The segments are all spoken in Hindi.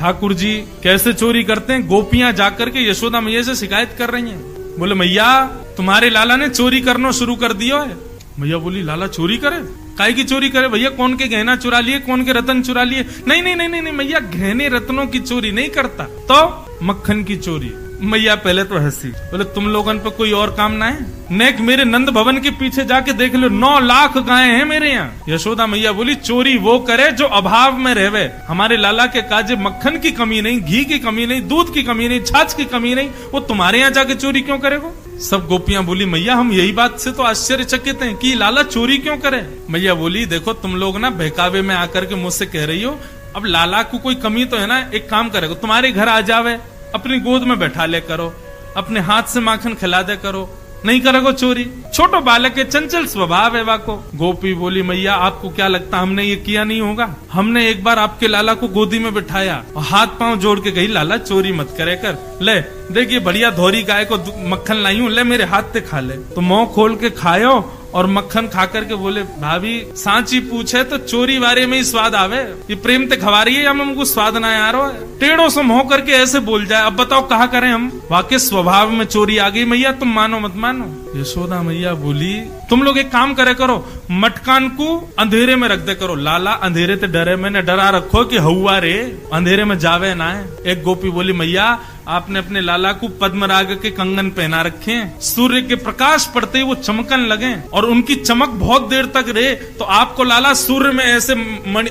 ठाकुर जी कैसे चोरी करते हैं। गोपियां जाकर के यशोदा मैया से शिकायत कर रही हैं। बोले मैया तुम्हारे लाला ने चोरी करना शुरू कर दिया है। मैया बोली लाला चोरी करे? काय की चोरी करे भैया? कौन के गहना चुरा लिए, कौन के रतन चुरा लिए? नहीं नहीं नहीं नहीं मैया, गहने रत्नों की चोरी नहीं करता, तो मक्खन की चोरी। मैया पहले तो हंसी, बोले तुम लोगन पे कोई और काम ना है? नेक मेरे नंद भवन के पीछे जाके देख लो, 9 लाख गायें हैं मेरे यहाँ। यशोदा मैया बोली चोरी वो करे जो अभाव में रहवे। हमारे लाला के काजे मक्खन की कमी नहीं, घी की कमी नहीं, दूध की कमी नहीं, छाछ की कमी नहीं, वो तुम्हारे यहाँ जाके चोरी क्यों करेगा? सब गोपियां बोली मैया हम यही बात से तो आश्चर्यचकित हैं कि लाला चोरी क्यों करे। मैया बोली देखो तुम लोग ना बहकावे में आकर के मुझसे कह रही हो, अब लाला को कोई कमी तो है ना, एक काम करेगा तुम्हारे घर आ जावे, अपनी गोद में बैठा ले करो, अपने हाथ से माखन खिला दे करो, नहीं करेगो चोरी। छोटो बालक है, चंचल स्वभाव है वाको। गोपी बोली मैया आपको क्या लगता हमने ये किया नहीं होगा? हमने एक बार आपके लाला को गोदी में बिठाया और हाथ पांव जोड़ के गई लाला चोरी मत करे कर, ले देखिए बढ़िया धोरी गाय को मक्खन लाई हूं, ले मेरे हाथ से खा ले। तो मुंह खोल के खायो और मक्खन खा करके बोले भाभी सांची पूछे तो चोरी वारे में ही स्वाद आवे, ये प्रेम ते खवा रही है या हमको स्वाद ना आ रहा है? टेढ़ों से मुंह करके ऐसे बोल जाए, अब बताओ कहा करें हम? वाकई स्वभाव में चोरी आ गई मैया, तुम मानो मत मानो। यशोदा मैया बोली तुम लोग एक काम करे करो, मटकान को अंधेरे में रख दे करो, लाला अंधेरे ते डरे, मैंने डरा रखो कि हवा रे अंधेरे में जावे ना है। एक गोपी बोली मैया आपने अपने लाला को पद्मराग के कंगन पहना रखे हैं, सूर्य के प्रकाश पड़ते ही वो चमकन लगे और उनकी चमक बहुत देर तक रहे, तो आपको लाला सूर्य में ऐसे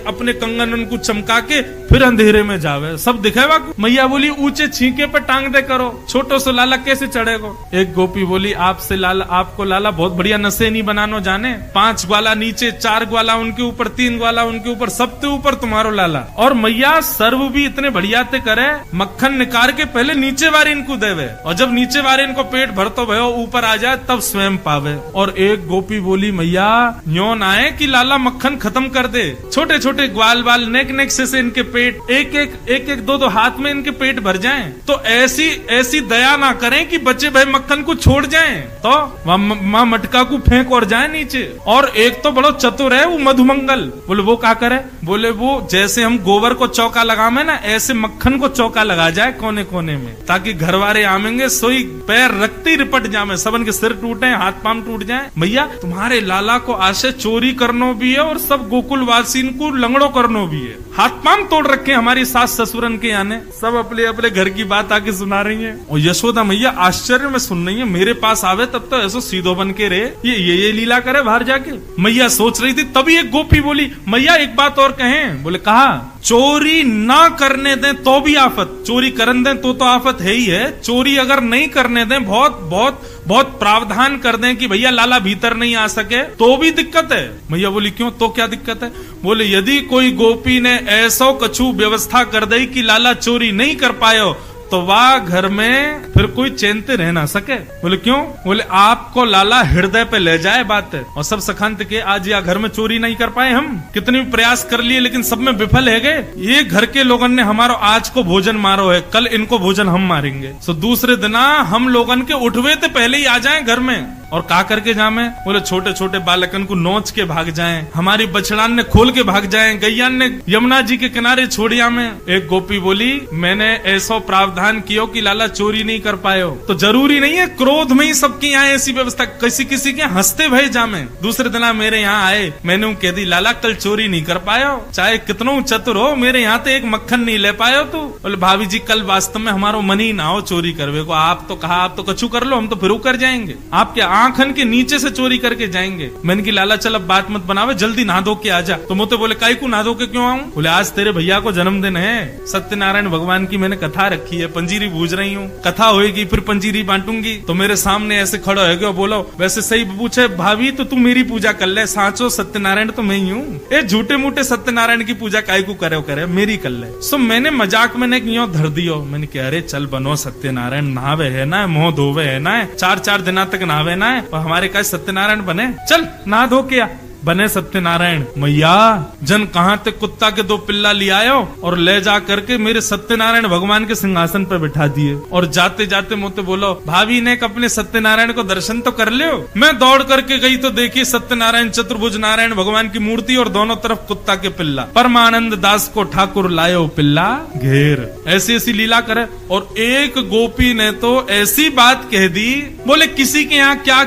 अपने कंगन उनको चमका के फिर अंधेरे में जावे, सब दिखेगा। मैया बोली ऊंचे छींके पे टांग दे करो, छोटो से लाला कैसे चढ़ेगो? एक गोपी बोली आपसे लाला, आपको लाला बहुत बढ़िया नशे नहीं बनानो जाने, 5 ग्वाला नीचे, 4 ग्वाला उनके ऊपर, 3 ग्वाला उनके ऊपर, सबके ऊपर तुम्हारो लाला। और मैया सर्व भी इतने बढ़िया ते करे, मक्खन निकाल के पहले नीचे वारे इनको देवे, और जब नीचे वारे इनको पेट भरतो भयो ऊपर आ जाए तब स्वयं पावे। और एक गोपी बोली मैया यूं ना आए कि लाला मक्खन खत्म कर दे, छोटे छोटे ग्वाल बाल नेक नेक से इनके पेट एक एक 2 हाथ में इनके पेट भर जाएं, तो ऐसी दया ना करें कि बच्चे भाई मक्खन को छोड़ जाएं, तो माँ मटका को फेंक और जाए नीचे। और एक तो बड़ो चतुर है वो मधुमंगल, बोले वो क्या करे? बोले वो जैसे हम गोबर को चौका लगावे ना, ऐसे मक्खन को चौका लगा जाए कोने कोने में, ताकि घर वाले आमेंगे सोई पैर रखते रिपट जामे, सबन के सिर टूटे, हाथ पांव टूट जाए। भैया तुम्हारे लाला को आशे चोरी करनो भी है और सब गोकुल वासी को लंगड़ो करनो भी है, हाथ पांव तोड़ रखे हमारी सास ससुरन के आने, सब अपने अपने घर की बात आके सुना रही है। और यशोदा मैया आश्चर्य में सुन रही है, मेरे पास आवे तब तो ऐसा सीधो बन के रहे, ये लीला करे बाहर जाके। मैया सोच रही थी, तभी एक गोपी बोली मैया एक बात और कहें। बोले कहा चोरी ना करने दें तो भी आफत, चोरी करने दें तो आफत है ही है, चोरी अगर नहीं करने दें, बहुत बहुत बहुत प्रावधान कर दें कि भैया लाला भीतर नहीं आ सके तो भी दिक्कत है। मैया बोली क्यों, तो क्या दिक्कत है? बोले यदि कोई गोपी ने ऐसा कछु व्यवस्था कर दी कि लाला चोरी नहीं कर पायो तो वह घर में फिर कोई चैनते रह ना सके। बोले क्यों? बोले आपको लाला हृदय पे ले जाए बात है, और सब सखांत के आज या घर में चोरी नहीं कर पाए, हम कितने भी प्रयास कर लिए लेकिन सब में विफल है गए। ये घर के लोगन ने हमारो आज को भोजन मारो है, कल इनको भोजन हम मारेंगे, तो दूसरे दिना हम लोगन के उठवे तो पहले ही आ जाए घर में। और का करके जामे? बोले छोटे छोटे बालकन को नोच के भाग जाएं, हमारी बछड़ान ने खोल के भाग जाएं, गैयान ने यमुना जी के किनारे छोड़िया में। एक गोपी बोली मैंने ऐसा प्रावधान किया कि लाला चोरी नहीं कर पायो, तो जरूरी नहीं है क्रोध में ही सबके यहाँ ऐसी व्यवस्था, किसी किसी के हंसते भय जामे। दूसरे दिन मेरे यहाँ आए, मैंने कह दी लाला कल चोरी नहीं कर पायो, चाहे कितनो चतुर हो, मेरे यहाँ तो एक मक्खन नहीं ले पायो तू। बोले भाभी जी कल वास्तव में हमारो मन ही ना हो चोरी करवे को, आप तो कहा आप तो कछु कर लो, हम तो फिर कर जाएंगे, आपके आंखन के नीचे से चोरी करके जाएंगे। मैंने की लाला चल अब बात मत बनावे, जल्दी नहा धो के आ जा। तो मोते बोले काई को नहा धो के क्यों आऊं? बोले आज तेरे भैया को जन्मदिन है, सत्यनारायण भगवान की मैंने कथा रखी है, पंजीरी बूझ रही हूँ, कथा होएगी फिर पंजीरी बांटूंगी, तो मेरे सामने ऐसे खड़ो है बोलो वैसे सही पूछे भाभी तो तू मेरी पूजा कर ले, साचो सत्यनारायण तो मैं ही हूँ, ये झूठे मूठे सत्यनारायण की पूजा काय को करे मेरी कर ले। सो मैंने मजाक में क्यों धर दियो, मैंने कहा अरे चल बनो सत्यनारायण, नहावे है ना, मुंह धोवे है ना, 4-4 दिना तक नहावे ना है, हमारे का सत्यनारायण बने, चल नहा धो के आ। बने सत्यनारायण। मैया जन कहाँ ते कुत्ता के 2 पिल्ला ले आयो और ले जा करके मेरे सत्यनारायण भगवान के सिंहासन पर बिठा दिए, और जाते जाते मुझे बोलो भाभी ने अपने सत्यनारायण को दर्शन तो कर लियो। मैं दौड़ करके गई तो देखी सत्यनारायण चतुर्भुज नारायण भगवान की मूर्ति और दोनों तरफ कुत्ता के पिल्ला। परमानंद दास को ठाकुर लायो पिल्ला घेर। ऐसी ऐसी लीला करे। और एक गोपी ने तो ऐसी बात कह दी, बोले किसी के यहाँ क्या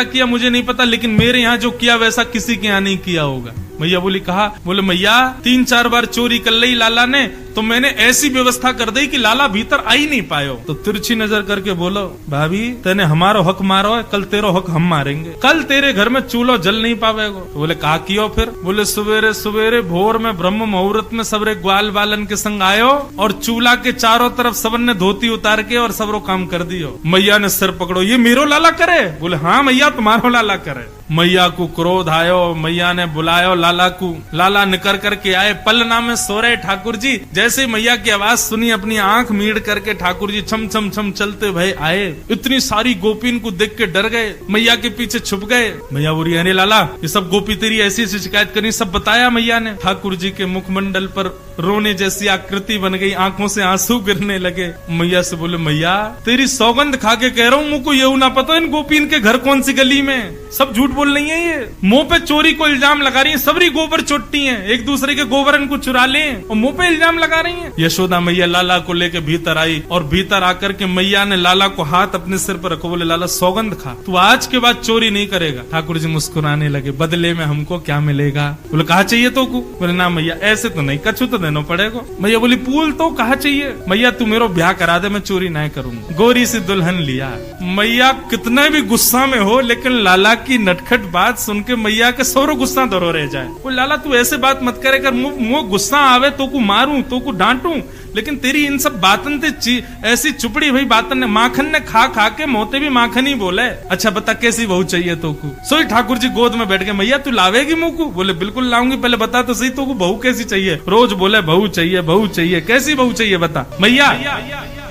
किया मुझे नहीं पता, लेकिन मेरे यहाँ जो किया वैसा किसी के यहाँ नहीं किया होगा। मैया बोली कहा, बोले मैया 3-4 बार चोरी कर ली लाला ने, तो मैंने ऐसी व्यवस्था कर दी कि लाला भीतर आ ही नहीं पायो। तो तिरछी नजर करके बोलो भाभी तेने हमारो हक मारो है, कल तेरो हक हम मारेंगे, कल तेरे घर में चूल्हो जल नहीं पावेगो। तो बोले कहा कियो फिर? बोले सवेरे सवेरे भोर में ब्रह्म मुहूर्त में सबरे ग्वाल बालन के संग आयो और चूल्हा के चारों तरफ सबन ने धोती उतार के और सबरो काम कर दियो। मैया ने सिर पकड़ो, ये मेरो लाला करे? बोले हाँ मैया तुम्हारो लाला करे। मैया को क्रोध आयो, मैया ने बुलायो लाला को। लाला निकर करके आए, पलना में सो रहे ठाकुर जी। जैसे मैया की आवाज सुनी अपनी आंख मीड़ करके ठाकुर जी छम छम छम चलते भय आए। इतनी सारी गोपीन को देख के डर गए, मैया के पीछे छुप गए। मैया बोली अरे लाला ये सब गोपी तेरी ऐसी ऐसी शिकायत करनी, सब बताया मैया ने। ठाकुर जी के मुखमंडल पर रोने जैसी आकृति बन गई, आंखों से आंसू गिरने लगे। मैया से बोले मैया तेरी सौगंध खा के कह रहा हूँ, मुझको ये ना पता इन गोपीन के घर कौन सी गली में, सब झूठ बोल रही है। ये मुंह पे चोरी को इल्जाम लगा रही है, सबरी गोबर चोटती है, एक दूसरे के गोबर इनको चुरा ले और मुंह पे इल्जाम लगा रही है। यशोदा मैया लाला को लेके भीतर आई और भीतर आकर के मैया ने लाला को हाथ अपने सिर पर रखो, बोले लाला सौगंध खा, तू आज के बाद चोरी नहीं करेगा। ठाकुर जी मुस्कुराने लगे, बदले में हमको क्या मिलेगा? बोले कहा चाहिए तो को? बोले ना मैया ऐसे तो नहीं, कछु तो देना पड़ेगा। मैया बोली पूल तो कहा चाहिए? मैया तू मेरो ब्याह करा दे, मैं चोरी नहीं करूंगा। गोरी सी दुल्हन लिया। मैया कितना भी गुस्सा में हो, लेकिन लाला की नटखट बात सुन के मैया के सौरो गुस्सा दरो रह जाए। वो लाला तू ऐसे बात मत करे कर, मुझे गुस्सा आवे तो को मारूं तो को डांटूं, लेकिन तेरी इन सब बातन ते ऐसी चुपड़ी भाई बातन ने माखन ने खा खा के मोते भी माखन ही बोले। अच्छा बता कैसी बहू चाहिए तो को? सोई ठाकुर जी गोद में बैठ गए, मैया तू लावेगी मुँह को? बोले बिल्कुल लाऊंगी, पहले बता तो सही तो को बहू कैसी चाहिए? रोज बोले बहू चाहिए, कैसी बहू चाहिए बता? मैया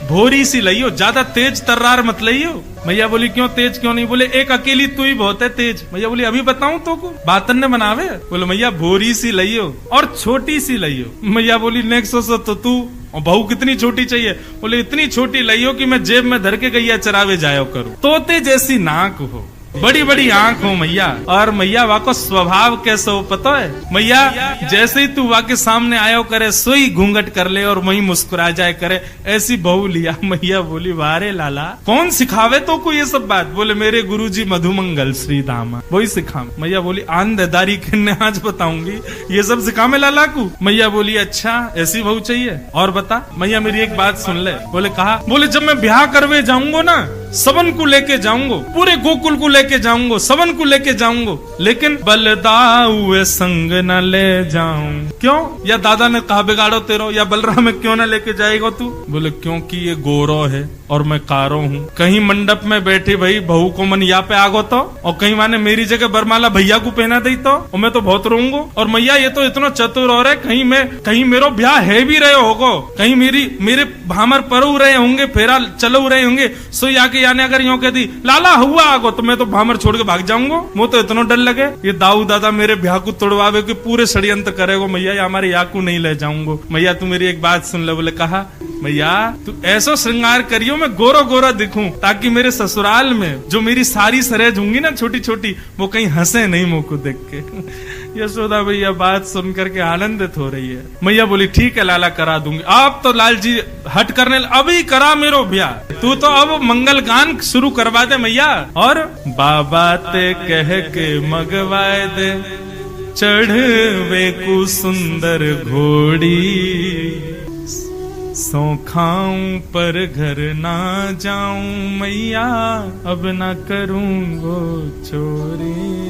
भोरी सी लइयो, ज्यादा तेज तर्रार मत लइयो। मैया बोली क्यों तेज क्यों नहीं? बोले एक अकेली तू ही बहुत है तेज। मैया बोली अभी बताऊं तो को? बातन ने बनावे। बोले मैया भोरी सी लइयो और छोटी सी लइयो। मैया बोली नेक्सो तो तू और बहू कितनी छोटी चाहिए? बोले इतनी छोटी लइयो कि मैं जेब में धर के गैया चरावे जायो करूं, तोते जैसी नाक हो, बड़ी बड़ी आंख हो मैया। और मैया वा को स्वभाव कैसे हो पता है? मैया जैसे ही तू वा के सामने आयो करे सोई घूंघट कर ले और वही मुस्कुरा जाए करे, ऐसी बहू लिया। मैया बोली वारे लाला कौन सिखावे तो को ये सब बात? बोले मेरे गुरुजी मधुमंगल श्री दामा वही सिखा। मैया बोली आंधदारी किन्ने आज बताऊंगी, ये सब सिखा में लाला को? मैया बोली अच्छा ऐसी बहू चाहिए और बता। मैया मेरी एक बात सुन ले। बोले कहा? बोले जब मैं ब्याह करवे जाऊंगा ना, सबन को लेके जाऊंगा, पूरे गोकुल को लेके जाऊंगा, सबन को लेके जाऊंगा, लेकिन बलदाऊ संग न ले जाऊं। क्यों? या दादा ने कहा बिगाड़ो तेरो, या बलराम में क्यों न लेके जाएगा तू? बोले क्योंकि ये गोरो है और मैं कारो हूँ। कहीं मंडप में बैठी भाई बहू को मन यहाँ पे आगो तो, और कहीं माने मेरी जगह बरमाला भैया को पहना दी तो, और मैं तो बहुत रोऊंगा। और मैया ये तो इतना चतुर हो रहा है, कहीं मेरो ब्याह है भी रहे होगो, कहीं मेरे भामर परो रहे होंगे, फेरा चलो रहे होंगे, सो याके याने अगर यूं कह दी लाला हुआ आगो तो मैं तो भामर छोड़ के भाग जाऊंगा। वो तो इतना डर लगे ये दाऊ दादा मेरे ब्याह को तोड़वावे के पूरे षड्यंत्र करेगो। मैया ये हमारे याकू नहीं ले जाऊंगा। मैया तू मेरी एक बात सुन ले। बोले कहा? मैया तू ऐसा श्रृंगार करियो मैं गोरा गोरा दिखूं, ताकि मेरे ससुराल में जो मेरी सारी सरेज होंगी ना छोटी छोटी, वो कहीं हंसे नहीं मुंह को देख के। यशोदा भैया बात सुन करके आनंदित हो रही है। मैया बोली ठीक है लाला करा दूंगी। आप तो लाल जी हट करने, अभी करा मेरो ब्याह, तू तो अब मंगल गान शुरू करवा दे मैया। और बाबा ते कह के मगवाए दे, चढ़वे को सुंदर घोड़ी, सो खाऊं पर घर ना जाऊं मैया, अब ना करूंगो चोरी।